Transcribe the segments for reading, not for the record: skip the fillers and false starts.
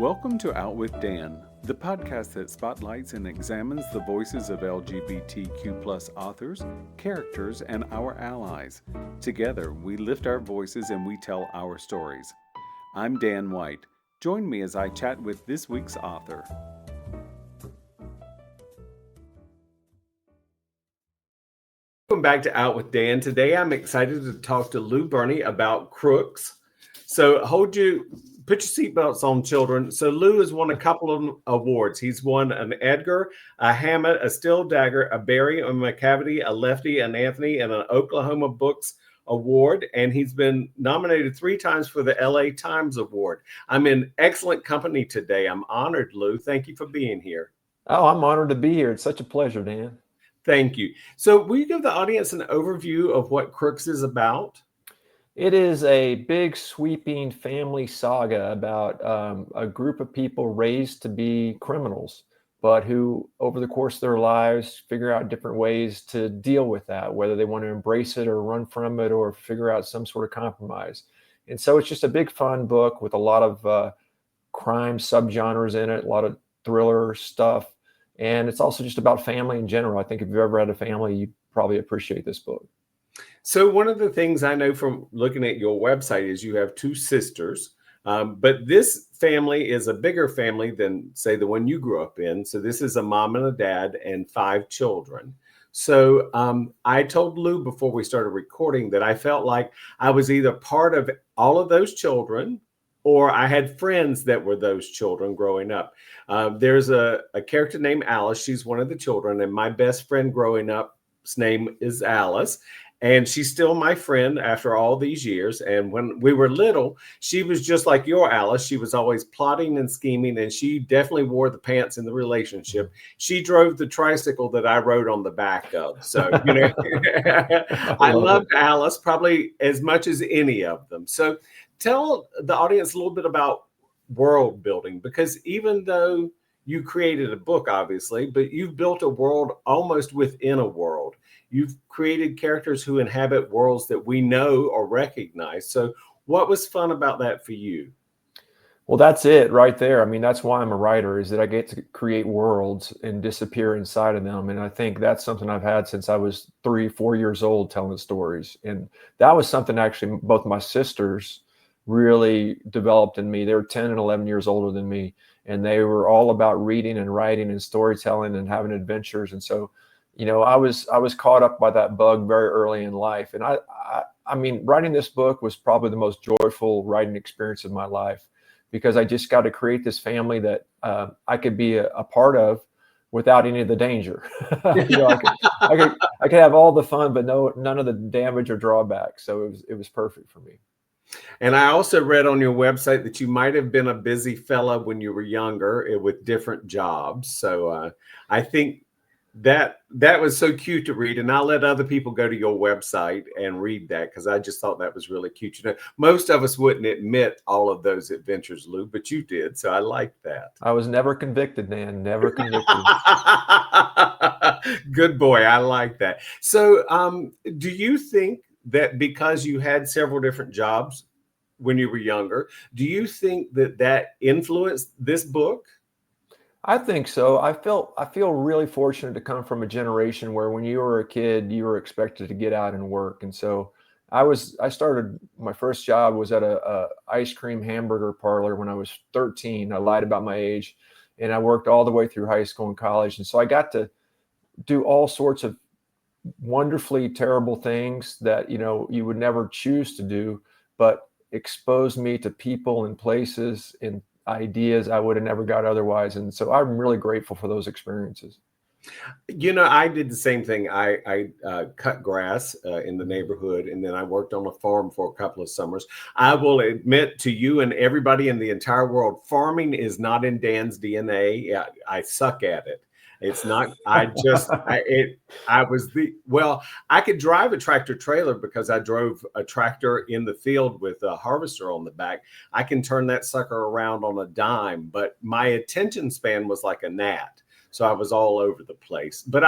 Welcome to Out with Dan, the podcast that spotlights and examines the voices of LGBTQ+ authors, characters, and our allies. Together, we lift our voices and we tell our stories. I'm Dan White. Join me as I chat with this week's author. Welcome back to Out with Dan. Today, I'm excited to talk to Lou Berney about Crooks. So put your seatbelts on, children. So Lou has won a couple of awards. He's won an Edgar, a Hammett, a Steel Dagger, a Barry, a McCavity, a Lefty, an Anthony, and an Oklahoma Books Award. And he's been nominated 3 times for the LA Times Award. I'm in excellent company today. I'm honored, Lou. Thank you for being here. Oh, I'm honored to be here. It's such a pleasure, Dan. Thank you. So will you give the audience an overview of what Crooks is about? It is a big, sweeping family saga about a group of people raised to be criminals, but who, over the course of their lives, figure out different ways to deal with that, whether they want to embrace it or run from it or figure out some sort of compromise. And so it's just a big, fun book with a lot of crime subgenres in it, a lot of thriller stuff. And it's also just about family in general. I think if you've ever had a family, you probably appreciate this book. So one of the things I know from looking at your website is you have 2 sisters, but this family is a bigger family than, say, the one you grew up in. So this is a mom and a dad and 5 children. So I told Lou before we started recording that I felt like I was either part of all of those children or I had friends that were those children growing up. There's a character named Alice. She's one of the children, and my best friend growing up's name is Alice. And she's still my friend after all these years. And when we were little, she was just like your Alice. She was always plotting and scheming, and she definitely wore the pants in the relationship. She drove the tricycle that I rode on the back of. So, I loved Alice probably as much as any of them. So tell the audience a little bit about world building, because even though you created a book, obviously, but you've built a world almost within a world. You've created characters who inhabit worlds that we know or recognize. So what was fun about that for you? Well, that's it right there. I mean, that's why I'm a writer, is that I get to create worlds and disappear inside of them. And I think that's something I've had since I was 3-4 years old, telling the stories. And that was something actually both my sisters really developed in me. They were 10 and 11 years older than me. And they were all about reading and writing and storytelling and having adventures. And so, I was caught up by that bug very early in life. And I mean, writing this book was probably the most joyful writing experience of my life, because I just got to create this family that I could be a part of without any of the danger. I could have all the fun, but none of the damage or drawbacks. So it was perfect for me. And I also read on your website that you might have been a busy fella when you were younger with different jobs. So I think that was so cute to read, and I'll let other people go to your website and read that, because I just thought that was really cute. Most of us wouldn't admit all of those adventures, Lou, but you did, so I like that. I was never convicted, Dan. Never convicted. Good boy. I like that. So do you think that because you had several different jobs when you were younger, do you think that influenced this book? I think so. I feel really fortunate to come from a generation where when you were a kid, you were expected to get out and work. And so I started, my first job was at a ice cream hamburger parlor when I was 13. I lied about my age, and I worked all the way through high school and college. And so I got to do all sorts of wonderfully terrible things that, you would never choose to do, but exposed me to people and places and ideas I would have never got otherwise. And so I'm really grateful for those experiences. I did the same thing. I cut grass in the neighborhood, and then I worked on a farm for a couple of summers. I will admit to you and everybody in the entire world, farming is not in Dan's DNA. I suck at it. It's not, I could drive a tractor trailer because I drove a tractor in the field with a harvester on the back. I can turn that sucker around on a dime, but my attention span was like a gnat. So I was all over the place. But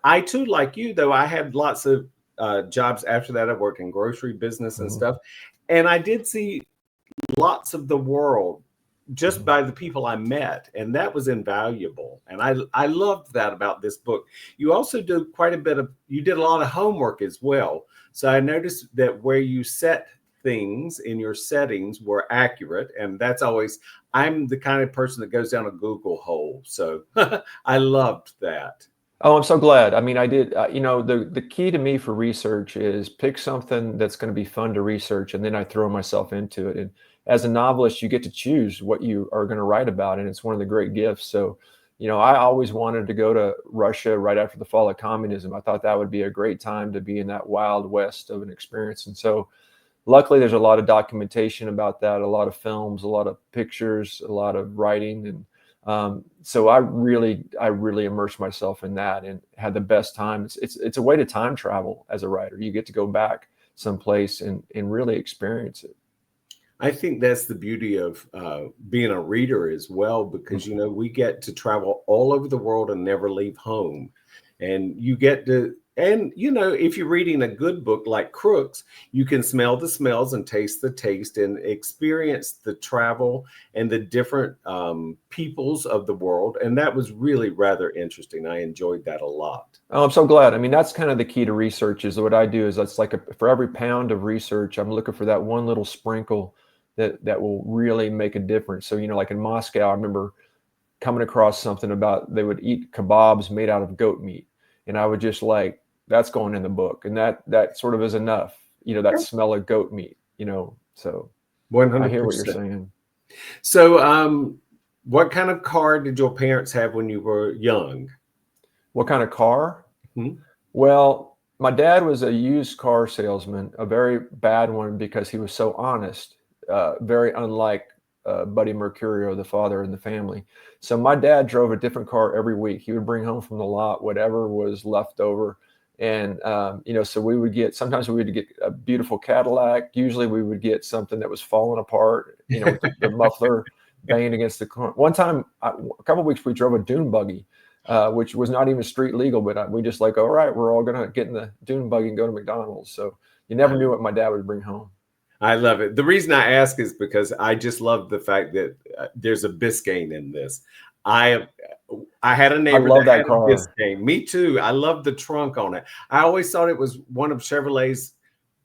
I too, like you, though, I had lots of jobs after that. I worked in grocery business and stuff. And I did see lots of the world just by the people I met, and that was invaluable. And I loved that about this book. You also do quite a bit of, you did a lot of homework as well. So I noticed that where you set things in your settings were accurate, and that's always, I'm the kind of person that goes down a Google hole. So I loved that. Oh, I'm so glad. I mean, I did, you know, the key to me for research is pick something that's going to be fun to research, and then I throw myself into it. And as a novelist, you get to choose what you are going to write about, and it's one of the great gifts. So, you know, I always wanted to go to Russia right after the fall of communism. I thought that would be a great time to be in that wild west of an experience. And so, luckily, there's a lot of documentation about that, a lot of films, a lot of pictures, a lot of writing, and so I really immersed myself in that and had the best time. It's a way to time travel as a writer. You get to go back someplace and really experience it. I think that's the beauty of being a reader as well, because, you know, we get to travel all over the world and never leave home. And you get to, and, you know, if you're reading a good book like Crooks, you can smell the smells and taste the taste and experience the travel and the different peoples of the world. And that was really rather interesting. I enjoyed that a lot. Oh, I'm so glad. I mean, that's kind of the key to research is what I do is that's like for every pound of research, I'm looking for that one little sprinkle that will really make a difference. So, you know, like in Moscow, I remember coming across something about they would eat kebabs made out of goat meat. And I would just like, that's going in the book. And that sort of is enough, you know, that smell of goat meat, you know, so 100%. I hear what you're saying. So, what kind of car did your parents have when you were young? What kind of car? Hmm? Well, my dad was a used car salesman, a very bad one because he was so honest, very unlike Buddy Mercurio, the father in the family. So my dad drove a different car every week. He would bring home from the lot whatever was left over. And, you know, so we would get, sometimes we would get a beautiful Cadillac. Usually we would get something that was falling apart, you know, with the muffler banging against the car. One time, a couple of weeks, we drove a dune buggy, which was not even street legal, but we just like, all right, we're all going to get in the dune buggy and go to McDonald's. So you never knew what my dad would bring home. I love it. The reason I ask is because I just love the fact that there's a Biscayne in this. I had a neighbor love that had car. a Biscayne. Me too. I love the trunk on it. I always thought it was one of Chevrolet's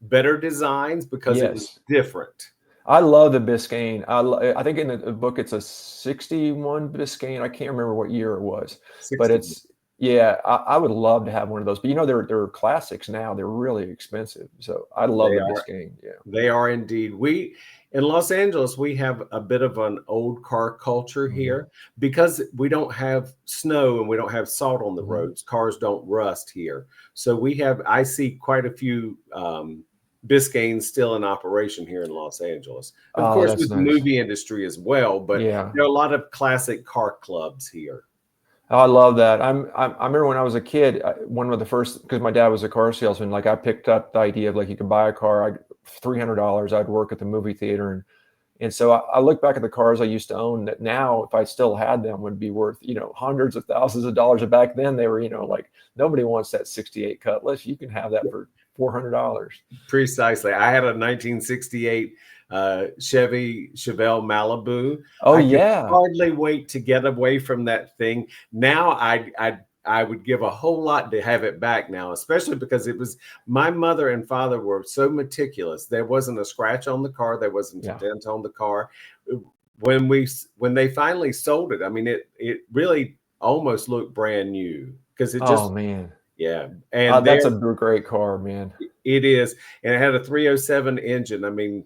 better designs because it was different. I love the Biscayne. I think in the book it's a 61 Biscayne. I can't remember what year it was, 60. but it's, yeah, I would love to have one of those. But you know, they're classics now. They're really expensive. So I love the Biscayne. Yeah, they are indeed. We in Los Angeles, we have a bit of an old car culture here because we don't have snow and we don't have salt on the roads. Cars don't rust here. So I see quite a few Biscaynes still in operation here in Los Angeles. Of course, with the movie industry as well, but there are a lot of classic car clubs here. Oh, I love that. I remember when I was a kid, one of the first, because my dad was a car salesman, like I picked up the idea of like you could buy a car, $300, I'd work at the movie theater. And so I look back at the cars I used to own that now, if I still had them, would be worth, you know, hundreds of thousands of dollars. And back then they were, you know, like nobody wants that 68 Cutlass. You can have that for $400. Precisely. I had a 1968 Chevy Chevelle Malibu. Oh, I yeah. could hardly wait to get away from that thing. Now I would give a whole lot to have it back now, especially because it was my mother and father were so meticulous. There wasn't a scratch on the car. There wasn't a dent on the car. When they finally sold it, I mean, it really almost looked brand new because it just, oh man. Yeah. And that's a great car, man. It is. And it had a 307 engine. I mean,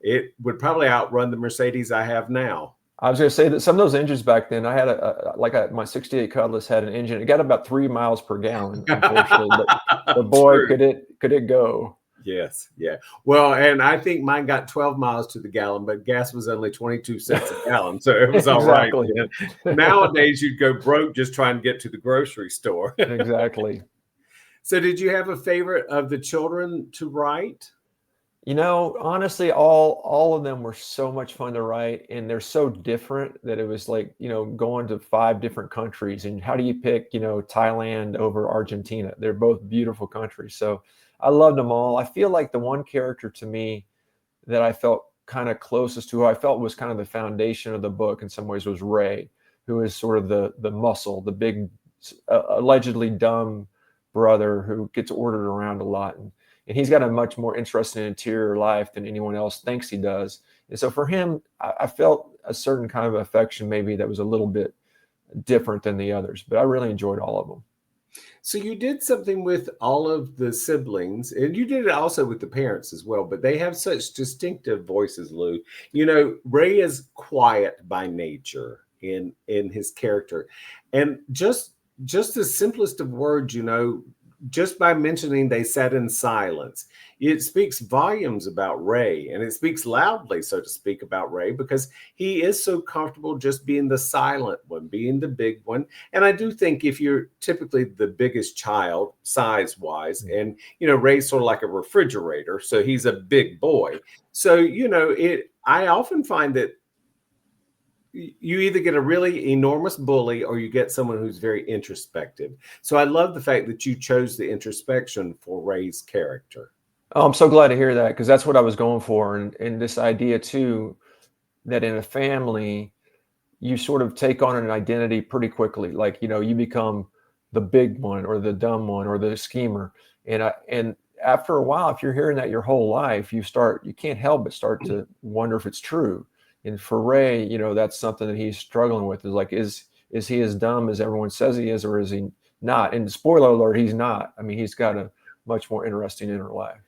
it would probably outrun the Mercedes I have now. I was going to say that some of those engines back then, I had my 68 Cutlass had an engine. It got about 3 miles per gallon, unfortunately, but boy, could it go. Yes. Yeah. Well, and I think mine got 12 miles to the gallon, but gas was only 22 cents a gallon. So it was all right. Nowadays, you'd go broke just trying to get to the grocery store. Exactly. So did you have a favorite of the children to write? You know, honestly, all of them were so much fun to write, and they're so different that it was like, you know, going to 5 different countries. And how do you pick, you know, Thailand over Argentina? They're both beautiful countries. So I loved them all. I feel like the one character to me that I felt kind of closest to who I felt was kind of the foundation of the book in some ways was Ray, who is sort of the muscle, the big, allegedly dumb brother who gets ordered around a lot. And he's got a much more interesting interior life than anyone else thinks he does. And so for him, I felt a certain kind of affection maybe that was a little bit different than the others, but I really enjoyed all of them. So you did something with all of the siblings, and you did it also with the parents as well, but they have such distinctive voices, Lou. You know, Ray is quiet by nature in his character. And just the simplest of words, you know, just by mentioning they sat in silence, it speaks volumes about Ray, and it speaks loudly, so to speak, about Ray, because he is so comfortable just being the silent one, being the big one. And I do think if you're typically the biggest child size wise, and you know, Ray's sort of like a refrigerator, so he's a big boy. So, you know, I often find that you either get a really enormous bully or you get someone who's very introspective. So I love the fact that you chose the introspection for Ray's character. Oh, I'm so glad to hear that, because that's what I was going for. And this idea too, that in a family, you sort of take on an identity pretty quickly. Like, you know, you become the big one or the dumb one or the schemer. And after a while, if you're hearing that your whole life, you can't help but start to wonder if it's true. And for Ray, you know, that's something that he's struggling with, is like, is he as dumb as everyone says he is, or is he not? And spoiler alert, he's not. I mean, he's got a much more interesting inner life.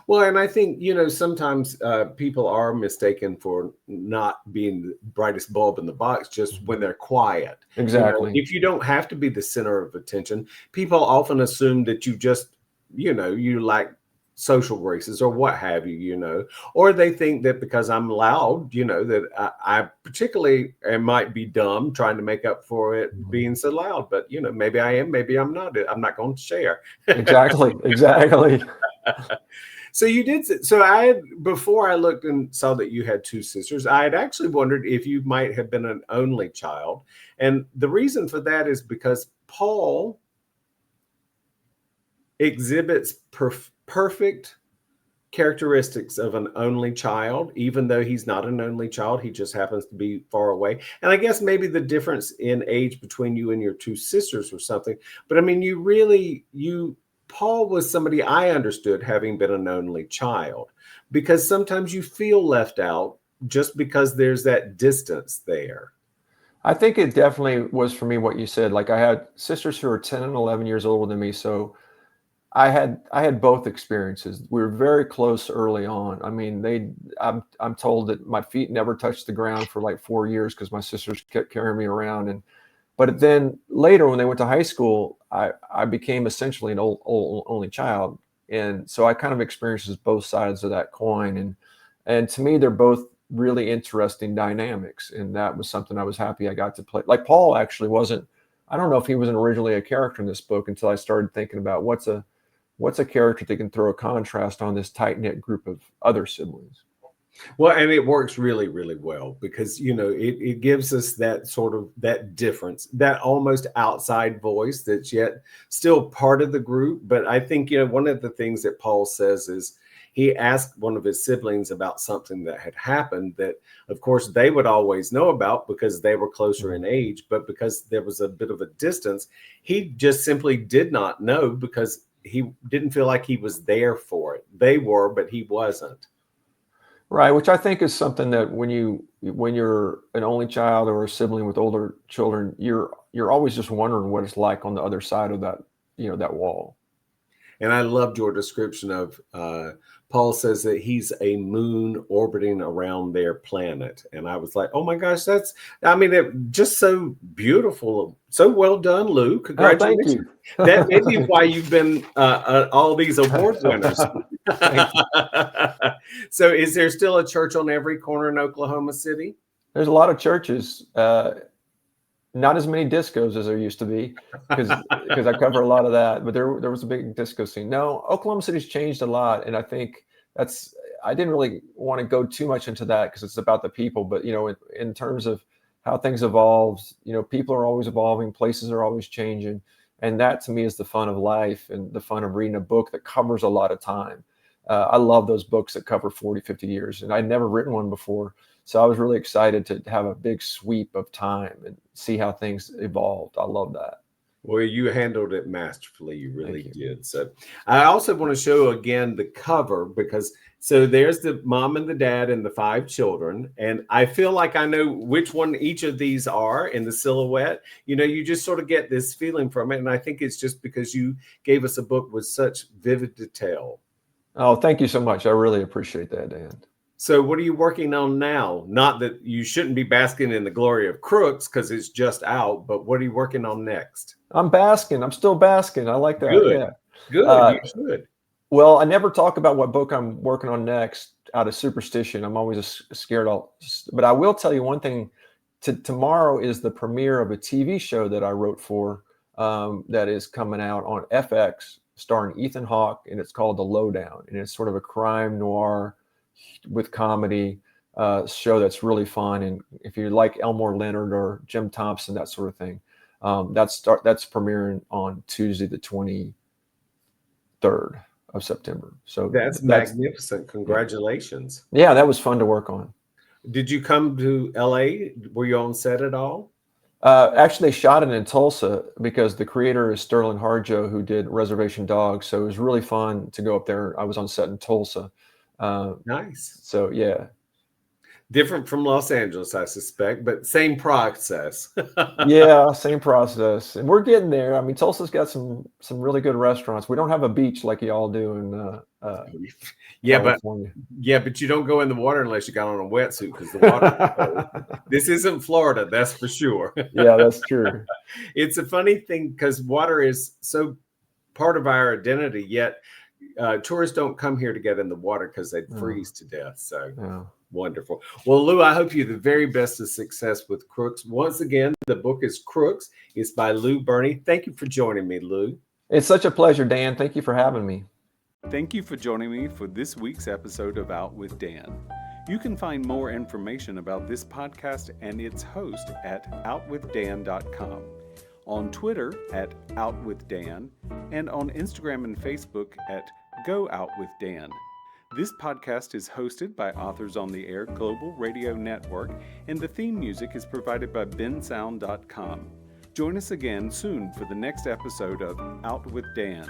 Well, and I think, you know, sometimes people are mistaken for not being the brightest bulb in the box just when they're quiet. Exactly. You know, if you don't have to be the center of attention, people often assume that you just, you know, you like social graces or what have you, you know, or they think that because I'm loud, you know, that I particularly might be dumb trying to make up for it being so loud. But, you know, maybe I am, maybe I'm not. I'm not going to share. Exactly. Exactly. So you did. So before I looked and saw that you had two sisters, I had actually wondered if you might have been an only child. And the reason for that is because Paul exhibits perfect characteristics of an only child, even though he's not an only child. He just happens to be far away. And I guess maybe the difference in age between you and your two sisters or something. But I mean, Paul was somebody I understood having been an only child, because sometimes you feel left out just because there's that distance there. I think it definitely was for me what you said. Like, I had sisters who are 10 and 11 years older than me. So I had both experiences. We were very close early on. I mean, I'm told that my feet never touched the ground for like 4 years because my sisters kept carrying me around. But then later, when they went to high school, I became essentially an only child. And so I kind of experienced both sides of that coin. And to me, they're both really interesting dynamics. And that was something I was happy I got to play. Like, Paul actually wasn't, I don't know if he wasn't originally a character in this book until I started thinking about what's a character that can throw a contrast on this tight-knit group of other siblings. Well, and it works really, really well because, you know, it gives us that sort of that difference, that almost outside voice that's yet still part of the group. But I think, you know, one of the things that Paul says is he asked one of his siblings about something that had happened that, of course, they would always know about because they were closer in age. But because there was a bit of a distance, he just simply did not know because he didn't feel like he was there for it. They were, but he wasn't. Right, which I think is something that when you're an only child or a sibling with older children, you're always just wondering what it's like on the other side of that, you know, that wall. And I loved your description of Paul says that he's a moon orbiting around their planet. And I was like, oh my gosh, it just so beautiful. So well done, Lou. Congratulations. Oh, thank you. That may be why you've been all these award winners. So is there still a church on every corner in Oklahoma City? There's a lot of churches. Not as many discos as there used to be, because I cover a lot of that. But there was a big disco scene. No, Oklahoma City's changed a lot, and I think I didn't really want to go too much into that because it's about the people. But you know, in terms of how things evolve, you know, people are always evolving, places are always changing, and that to me is the fun of life and the fun of reading a book that covers a lot of time. I love those books that cover 40, 50 years, and I'd never written one before. So I was really excited to have a big sweep of time and see how things evolved. I love that. Well, you handled it masterfully. You really Thank you. did. So I also want to show again the cover, because so there's the mom and the dad and the 5 children. And I feel like I know which one each of these are in the silhouette. You just sort of get this feeling from it. And I think it's just because you gave us a book with such vivid detail. Oh, thank you so much. I really appreciate that, Dan. So what are you working on now? Not that you shouldn't be basking in the glory of Crooks because it's just out, but what are you working on next? I'm basking. I'm still basking. I like that. Good. Yeah. Good. You should. Well, I never talk about what book I'm working on next out of superstition. I'm always scared. But I will tell you one thing. Tomorrow is the premiere of a TV show that I wrote for that is coming out on FX, starring Ethan Hawke, and it's called The Lowdown. And it's sort of a crime noir with comedy show that's really fun. And if you like Elmore Leonard or Jim Thompson, that sort of thing, that's premiering on Tuesday, the 23rd of September. So that's magnificent. Congratulations. Yeah, that was fun to work on. Did you come to LA? Were you on set at all? Actually, they shot it in Tulsa because the creator is Sterling Harjo, who did Reservation Dogs. So it was really fun to go up there. I was on set in Tulsa. Nice. So yeah. Different from Los Angeles, I suspect, but same process. Yeah, same process. And we're getting there. I mean, Tulsa's got some really good restaurants. We don't have a beach like y'all do in California. But you don't go in the water unless you got on a wetsuit, because the water this isn't Florida, that's for sure. Yeah, that's true. It's a funny thing because water is so part of our identity, yet tourists don't come here to get in the water because they'd freeze to death. So wonderful. Well, Lou, I hope you the very best of success with Crooks. Once again, the book is Crooks. It's by Lou Berney. Thank you for joining me, Lou. It's such a pleasure, Dan. Thank you for having me. Thank you for joining me for this week's episode of Out with Dan. You can find more information about this podcast and its host at OutWithDan.com, on Twitter at OutWithDan, and on Instagram and Facebook at GoOutWithDan. This podcast is hosted by Authors on the Air Global Radio Network, and the theme music is provided by bensound.com. Join us again soon for the next episode of Out with Dan.